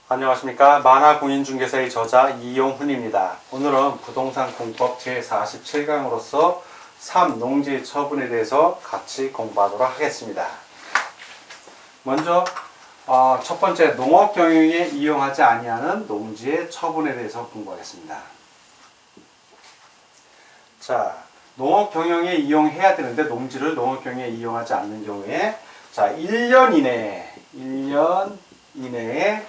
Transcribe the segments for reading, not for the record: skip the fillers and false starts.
안녕하십니까. 만화공인중개사의 저자 이용훈입니다. 오늘은 부동산 공법 제47강으로서 3. 농지 처분에 대해서 같이 공부하도록 하겠습니다. 먼저 첫 번째, 농업 경영에 이용하지 아니하는 농지의 처분에 대해서 공부하겠습니다. 자, 농업 경영에 이용해야 되는데 농지를 농업 경영에 이용하지 않는 경우에, 자, 1년 이내에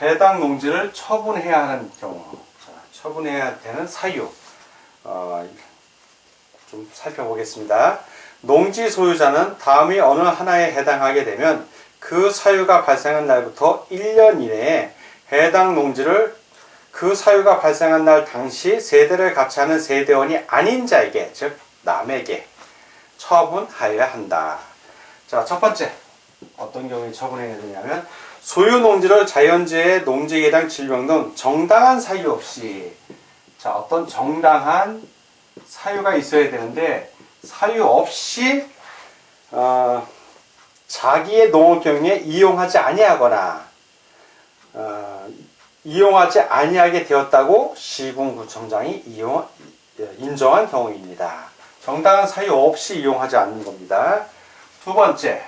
해당 농지를 처분해야 하는 경우, 자, 처분해야 되는 사유, 좀 살펴보겠습니다. 농지 소유자는 다음의 어느 하나에 해당하게 되면 그 사유가 발생한 날부터 1년 이내에 해당 농지를 그 사유가 발생한 날 당시 세대를 같이 하는 세대원이 아닌 자에게, 즉 남에게 처분하여야 한다. 자, 첫 번째, 어떤 경우에 처분해야 되냐면, 소유 농지를 자연재해, 농지개량, 질병 등 정당한 사유 없이, 자, 어떤 정당한 사유가 있어야 되는데 사유 없이 자기의 농업 경영에 이용하지 아니하거나 이용하지 아니하게 되었다고 시군구청장이 인정한 경우입니다. 정당한 사유 없이 이용하지 않는 겁니다. 두 번째,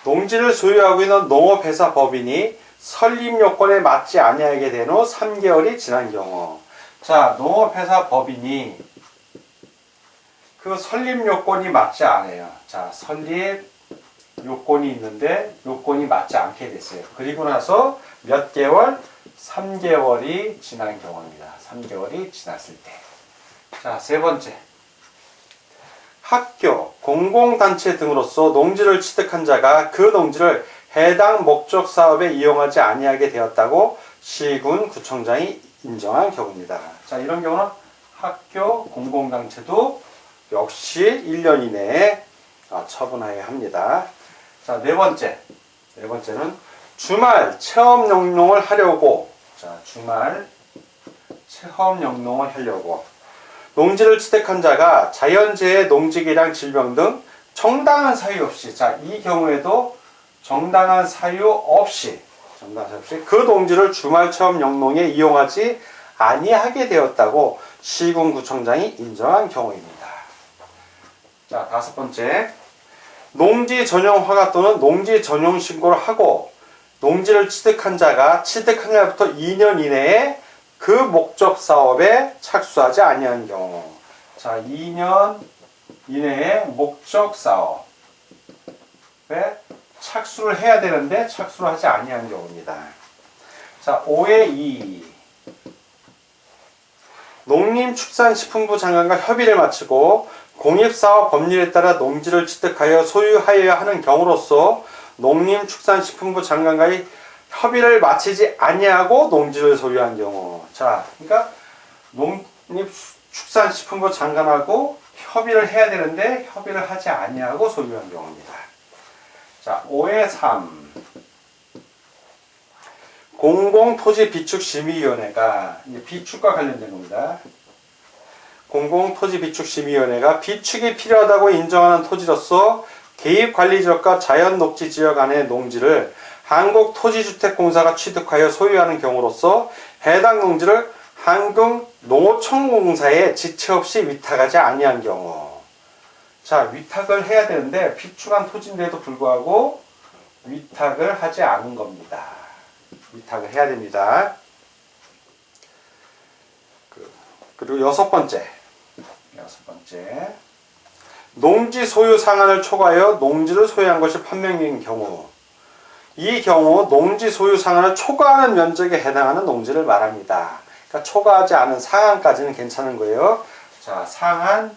농지를 소유하고 있는 농업회사 법인이 설립 요건에 맞지 아니하게 된 후 3개월이 지난 경우, 자, 농업회사 법인이 그 설립 요건이 맞지 않아요. 자, 설립 요건이 있는데 요건이 맞지 않게 됐어요. 그리고 나서 몇 개월? 3개월이 지난 경우입니다. 3개월이 지났을 때. 자, 세 번째, 학교, 공공단체 등으로서 농지를 취득한 자가 그 농지를 해당 목적 사업에 이용하지 아니하게 되었다고 시군구청장이 인정한 경우입니다. 자, 이런 경우는 학교, 공공단체도 역시 1년 이내에 처분하여야 합니다. 자, 네 번째는 주말 체험 영농을 하려고, 자, 주말 체험 영농을 하려고 농지를 취득한 자가 자연재해, 농지개량, 질병 등 정당한 사유 없이, 자, 이 경우에도 정당한 사유 없이 그 농지를 주말 체험 영농에 이용하지 아니하게 되었다고 시군구청장이 인정한 경우입니다. 자, 다섯 번째, 농지 전용 허가 또는 농지 전용 신고를 하고 농지를 취득한 자가 취득한 날부터 2년 이내에 그 목적 사업에 착수하지 아니한 경우, 자, 2년 이내에 목적 사업에 착수를 해야 되는데 착수를 하지 아니한 경우입니다. 자, 5의 2, 농림축산식품부 장관과 협의를 마치고 공입사업 법률에 따라 농지를 취득하여 소유하여야 하는 경우로서 농림축산식품부 장관과의 협의를 마치지 아니하고 농지를 소유한 경우, 자, 그러니까 농림축산식품부 장관하고 협의를 해야 되는데 협의를 하지 아니하고 소유한 경우입니다. 자, 5의 3, 공공토지비축심의위원회가, 이제 비축과 관련된 겁니다. 공공토지비축심의위원회가 비축이 필요하다고 인정하는 토지로서 개입관리지역과 자연녹지지역 안의 농지를 한국토지주택공사가 취득하여 소유하는 경우로서 해당 농지를 한국농어청공사에 지체 없이 위탁하지 아니한 경우, 자, 위탁을 해야 되는데 비축한 토지인데도 불구하고 위탁을 하지 않은 겁니다. 위탁을 해야 됩니다. 그리고 여섯 번째, 농지 소유 상한을 초과하여 농지를 소유한 것이 판명인 경우, 이 경우 농지 소유 상한을 초과하는 면적에 해당하는 농지를 말합니다. 그러니까 초과하지 않은 상한까지는 괜찮은 거예요. 자, 상한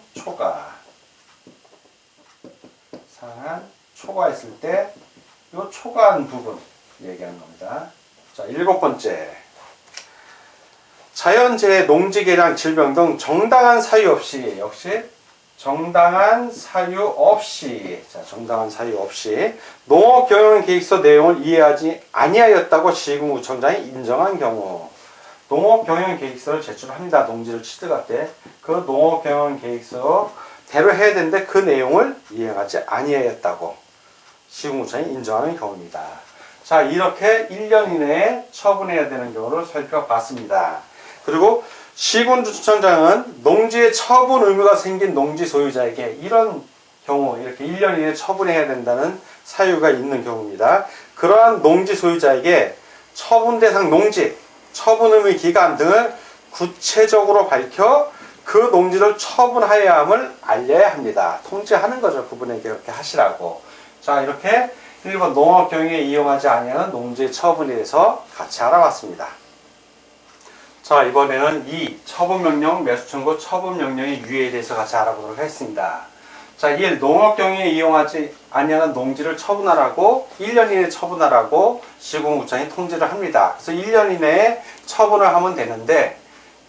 초과했을 때 이 초과한 부분 얘기하는 겁니다. 자, 일곱 번째, 자연재해, 농지개량, 질병 등 정당한 사유 없이, 역시 정당한 사유 없이, 자, 정당한 사유 없이 농업경영계획서 내용을 이해하지 아니하였다고 시군구청장이 인정한 경우, 농업경영계획서를 제출합니다. 농지를 취득할 때 그 농업경영계획서대로 해야 되는데 그 내용을 이해하지 아니하였다고 시군구청장이 인정하는 경우입니다. 자, 이렇게 1년 이내에 처분해야 되는 경우를 살펴봤습니다. 그리고 시군구청장은 농지의 처분 의무가 생긴 농지 소유자에게 이런 경우 이렇게 1년 이내에 처분해야 된다는 사유가 있는 경우입니다. 그러한 농지 소유자에게 처분 대상 농지, 처분 의무 기간 등을 구체적으로 밝혀 그 농지를 처분하여야 함을 알려야 합니다. 통지하는 거죠. 그분에게 그렇게 하시라고. 자, 이렇게 1번 농업경영에 이용하지 아니하는 농지의 처분에 대해서 같이 알아봤습니다. 자, 이번에는 처분명령, 매수청구 처분명령의 유예에 대해서 같이 알아보도록 하겠습니다. 자, 1. 농업경영에 이용하지 아니하는 농지를 처분하라고 1년 이내에 처분하라고 시군구청이 통지를 합니다. 그래서 1년 이내에 처분을 하면 되는데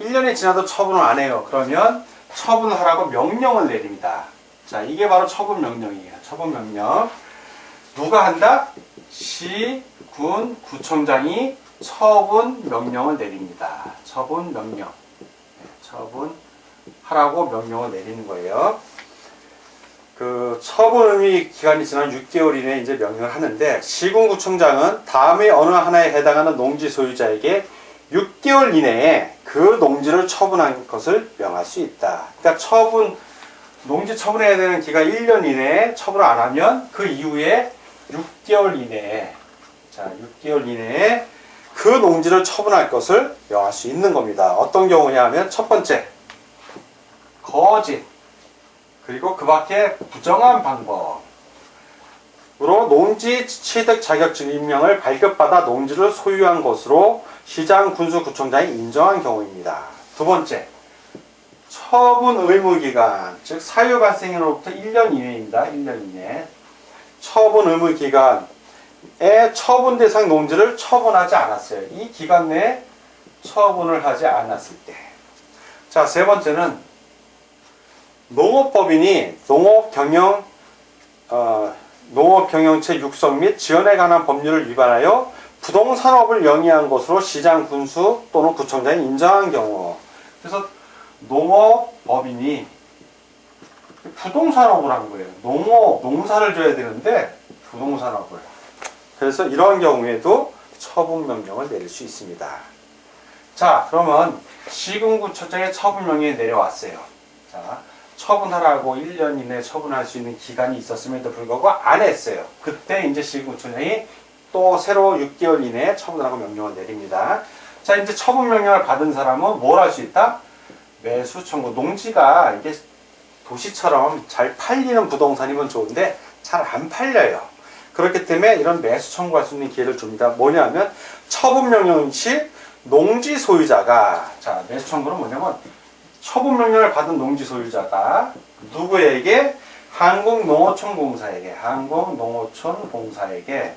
1년이 지나도 처분을 안 해요. 그러면 처분을 하라고 명령을 내립니다. 자, 이게 바로 처분명령이에요. 처분명령. 누가 한다? 시군구청장이 처분명령을 내립니다. 처분명령. 처분하라고 명령을 내리는 거예요. 그 처분 의무 기간이 지난 6개월 이내에 이제 명령을 하는데 시군구청장은 다음에 어느 하나에 해당하는 농지 소유자에게 6개월 이내에 그 농지를 처분한 것을 명할 수 있다. 그러니까 농지 처분해야 되는 기간 1년 이내에 처분을 안 하면 그 이후에 6개월 이내에, 자, 6개월 이내에 그 농지를 처분할 것을 명할 수 있는 겁니다. 어떤 경우냐 하면 첫 번째, 거짓. 그리고 그 밖에 부정한 방법으로 농지 취득 자격증 임명을 발급받아 농지를 소유한 것으로 시장 군수구청장이 인정한 경우입니다. 두 번째, 처분 의무 기간, 즉 사유 발생일로부터 1년 이내입니다. 1년 이내. 처분 의무 기간에 처분 대상 농지를 처분하지 않았어요. 이 기간 내에 처분을 하지 않았을 때. 자, 세 번째는 농업법인이 농업경영체 육성 및 지원에 관한 법률을 위반하여 부동산업을 영위한 것으로 시장, 군수 또는 구청장이 인정한 경우. 그래서 농업법인이 부동산업을 한 거예요. 농사를 줘야 되는데 부동산업을. 그래서 이러한 경우에도 처분명령을 내릴 수 있습니다. 자, 그러면 시군구청장의 처분명령이 내려왔어요. 자, 처분하라고 1년 이내에 처분할 수 있는 기간이 있었음에도 불구하고 안 했어요. 그때 이제 시군구청장이 또 새로 6개월 이내에 처분하라고 명령을 내립니다. 자, 이제 처분명령을 받은 사람은 뭘 할 수 있다? 매수 청구. 농지가 이게 도시처럼 잘 팔리는 부동산이면 좋은데 잘 안 팔려요. 그렇기 때문에 이런 매수 청구할 수 있는 기회를 줍니다. 뭐냐면 처분명령 시 농지 소유자가, 자, 매수 청구는 뭐냐면 처분명령을 받은 농지 소유자가 누구에게? 한국농어촌공사에게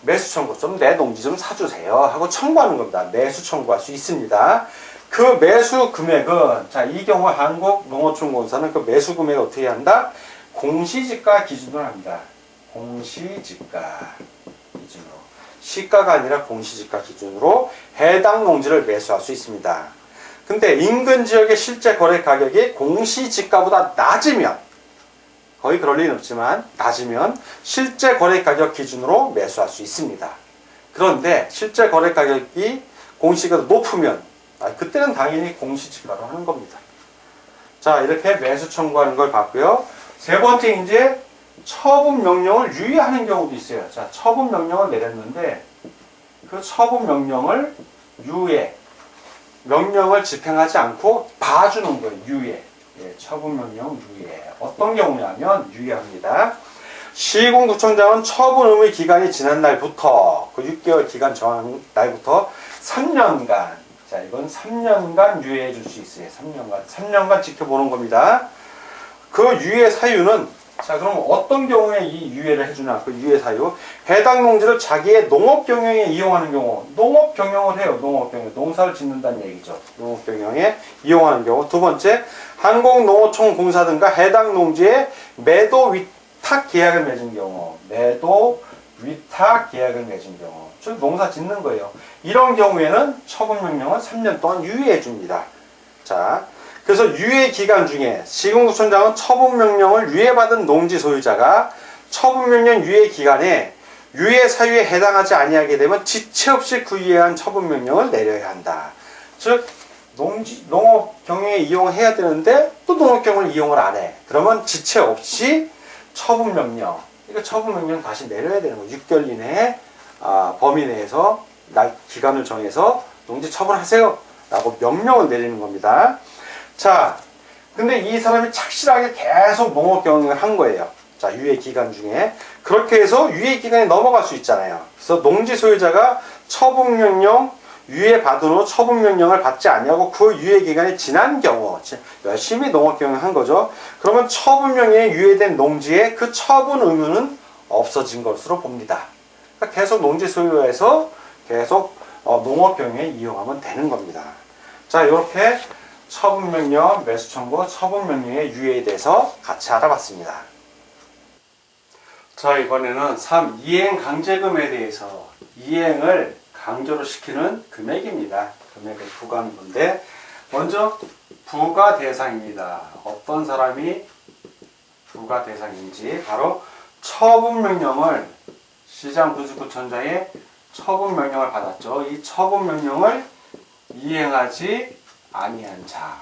매수 청구, 좀 내 농지 좀 사주세요 하고 청구하는 겁니다. 매수 청구할 수 있습니다. 그 매수 금액은, 자, 이 경우 한국농어촌공사는 그 매수 금액을 어떻게 한다? 공시지가 기준으로 합니다. 공시지가 기준으로. 시가가 아니라 공시지가 기준으로 해당 농지를 매수할 수 있습니다. 근데 인근 지역의 실제 거래 가격이 공시지가보다 낮으면, 거의 그럴 리는 없지만 낮으면 실제 거래 가격 기준으로 매수할 수 있습니다. 그런데 실제 거래 가격이 공시지가가 높으면 그때는 당연히 공시지가로 하는 겁니다. 자, 이렇게 매수 청구하는 걸 봤고요. 세 번째, 이제 처분 명령을 유예하는 경우도 있어요. 자, 처분 명령을 내렸는데 그 처분 명령을 명령을 집행하지 않고 봐주는 거예요. 유예. 예, 처분 명령 유예. 어떤 경우냐면 유예합니다. 시군구청장은 처분 의무 기간이 지난 날부터, 그 6개월 기간 정한 날부터 3년간, 자, 이건 3년간 유예해 줄 수 있어요. 3년간 지켜보는 겁니다. 그 유예 사유는, 자, 그럼 어떤 경우에 이 유예를 해주나? 그 유예 사유. 해당 농지를 자기의 농업경영에 이용하는 경우. 농업경영을 해요. 농업경영. 농사를 짓는다는 얘기죠. 농업경영에 이용하는 경우. 두 번째, 한국농어촌공사 등과 해당 농지에 매도 위탁 계약을 맺은 경우. 매도 위탁 계약을 맺은 경우. 즉, 농사 짓는 거예요. 이런 경우에는 처분명령을 3년 동안 유예해 줍니다. 자, 그래서 유예 기간 중에 시군구청장은 처분명령을 유예받은 농지 소유자가 처분명령 유예 기간에 유예 사유에 해당하지 아니하게 되면 지체 없이 그 이해한 처분명령을 내려야 한다. 즉 농업 경영에 이용해야 되는데 또 농업 경영을 이용을 안 해. 그러면 지체 없이 처분명령, 이거 처분명령 다시 내려야 되는 거예요. 6개월 이내에 범위 내에서 기간을 정해서 농지 처분하세요 라고 명령을 내리는 겁니다. 자, 근데 이 사람이 착실하게 계속 농업 경영을 한 거예요. 자, 유예 기간 중에. 그렇게 해서 유예 기간이 넘어갈 수 있잖아요. 그래서 농지 소유자가 처분명령 유예 받은 후 처분명령을 받지 아니하고 그 유예 기간이 지난 경우, 열심히 농업 경영을 한 거죠. 그러면 처분명령에 유예된 농지에 그 처분 의무는 없어진 것으로 봅니다. 그러니까 계속 농지 소유에서 계속 농업 경영에 이용하면 되는 겁니다. 자, 이렇게 처분명령, 매수청구, 처분명령의 유예에 대해서 같이 알아봤습니다. 자, 이번에는 3. 이행 강제금에 대해서 이행을 강제로 시키는 금액입니다. 금액을 부과하는 건데, 먼저 부과 대상입니다. 어떤 사람이 부과 대상인지, 바로 처분명령을 시장군수구청장에 처분명령을 받았죠. 이 처분명령을 이행하지 아니한 자,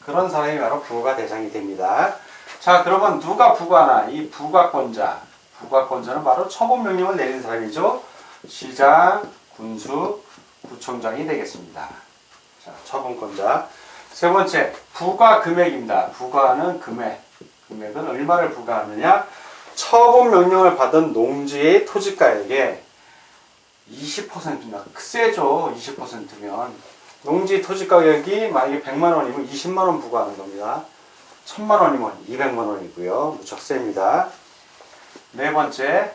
그런 사람이 바로 부과 대상이 됩니다. 자, 그러면 누가 부과하나? 이 부과권자는 바로 처분명령을 내린 사람이죠. 시장, 군수, 구청장이 되겠습니다. 자, 처분권자. 세 번째, 부과 금액입니다. 부과하는 금액은 얼마를 부과하느냐? 처분명령을 받은 농지의 토지가액의 20%입니다. 세죠. 20%면. 농지 토지 가격이 만약에 100만 원이면 20만 원 부과하는 겁니다. 1000만 원이면 200만 원이고요. 무척 셉니다. 네 번째,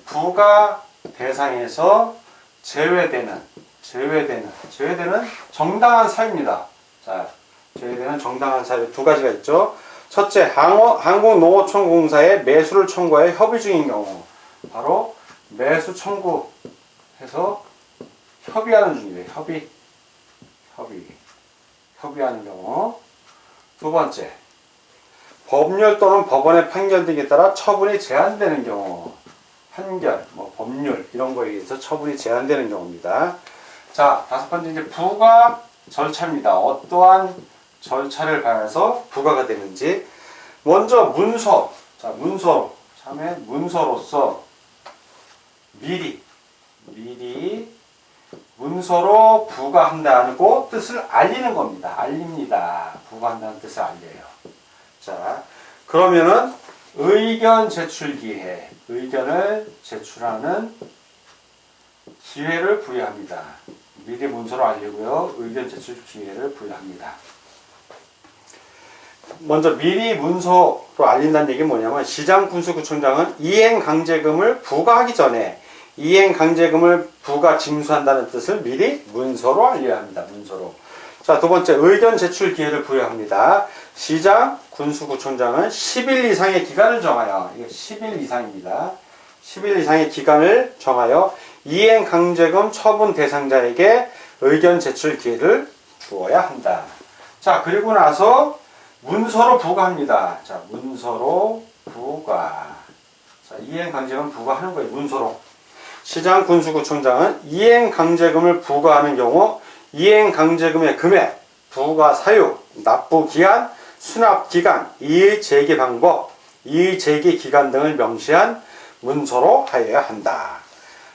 부과 대상에서 제외되는 정당한 사유입니다. 자, 제외되는 정당한 사유 두 가지가 있죠. 첫째, 한국농어촌공사에 매수를 청구하여 협의 중인 경우, 바로 매수 청구해서 협의하는 중이에요. 협의하는 경우. 두 번째, 법률 또는 법원의 판결 등에 따라 처분이 제한되는 경우, 판결, 법률 이런 거에 의해서 처분이 제한되는 경우입니다. 자, 다섯 번째, 이제 부과 절차입니다. 어떠한 절차를 밟아서 부과가 되는지. 먼저 문서. 자, 문서로서 미리 문서로 부과한다고 뜻을 알리는 겁니다. 알립니다. 부과한다는 뜻을 알려요. 자, 그러면은 의견 제출 기회, 의견을 제출하는 기회를 부여합니다. 미리 문서로 알리고요. 의견 제출 기회를 부여합니다. 먼저 미리 문서로 알린다는 얘기는 뭐냐면, 시장군수구청장은 이행강제금을 부과하기 전에 이행강제금을 부과 징수한다는 뜻을 미리 문서로 알려야 합니다. 문서로. 자, 두 번째, 의견 제출 기회를 부여합니다. 시장군수구청장은 10일 이상의 기간을 정하여, 이게 10일 이상입니다. 10일 이상의 기간을 정하여 이행강제금 처분 대상자에게 의견 제출 기회를 주어야 한다. 자, 그리고 나서 문서로 부과합니다. 자, 문서로 부과. 자, 이행강제금 부과하는 거예요. 문서로. 시장군수구청장은 이행강제금을 부과하는 경우 이행강제금의 금액, 부과 사유, 납부기한, 수납기간, 이의제기 방법, 이의제기 기간 등을 명시한 문서로 하여야 한다.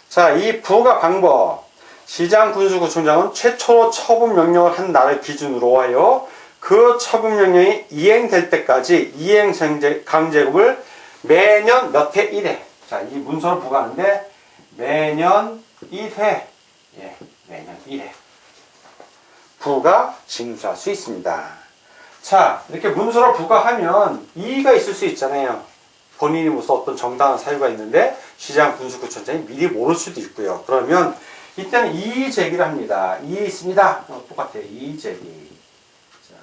자, 이 부과 방법. 시장군수구청장은 최초로 처분명령을 한 날을 기준으로 하여 그 처분명령이 이행될 때까지 이행강제금을 매년 몇 해 1회. 자, 이 문서로 부과하는데 매년 1회. 예, 매년 1회. 부과 징수할 수 있습니다. 자, 이렇게 문서로 부과하면 이의가 있을 수 있잖아요. 본인이 무슨 어떤 정당한 사유가 있는데 시장군수구청장이 미리 모를 수도 있고요. 그러면 이때는 이의 제기를 합니다. 이의 있습니다. 똑같아요. 이의 제기. 자,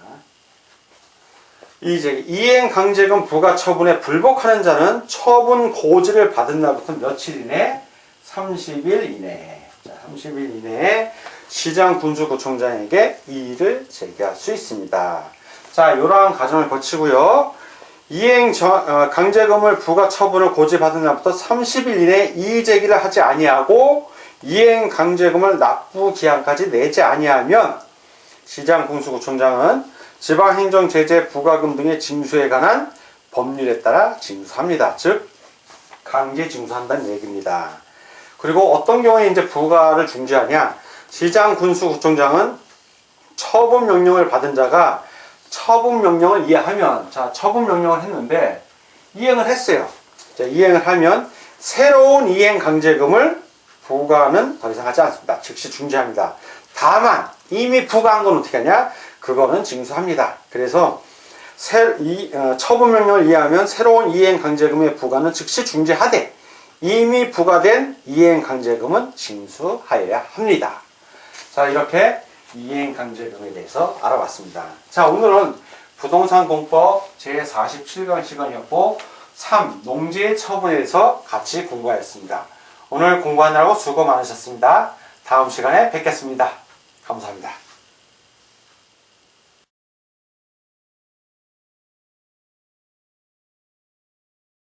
이의 제기. 이행강제금 부과 처분에 불복하는 자는 처분 고지를 받은 날부터 며칠 이내? 30일 이내에. 자, 30일 이내에 시장군수구청장에게 이의를 제기할 수 있습니다. 자, 이러한 과정을 거치고요. 강제금을 부가 처분을 고지받은 날부터 30일 이내에 이의제기를 하지 아니하고 이행 강제금을 납부 기한까지 내지 아니하면 시장군수구청장은 지방행정제재 부과금 등의 징수에 관한 법률에 따라 징수합니다. 즉 강제 징수한다는 얘기입니다. 그리고 어떤 경우에 이제 부과를 중지하냐? 시장군수구청장은 처분명령을 받은 자가 처분명령을 이해하면, 자, 처분명령을 했는데 이행을 했어요. 자, 이행을 하면 새로운 이행 강제금을 부과는 더 이상 하지 않습니다. 즉시 중지합니다. 다만 이미 부과한 건 어떻게 하냐? 그거는 징수합니다. 그래서 처분명령을 이해하면 새로운 이행 강제금의 부과는 즉시 중지하되 이미 부과된 이행 강제금은 징수하여야 합니다. 자, 이렇게 이행 강제금에 대해서 알아봤습니다. 자, 오늘은 부동산공법 제47강 시간이었고 3. 농지의 처분에 대해서 같이 공부하였습니다. 오늘 공부하느라고 수고 많으셨습니다. 다음 시간에 뵙겠습니다. 감사합니다.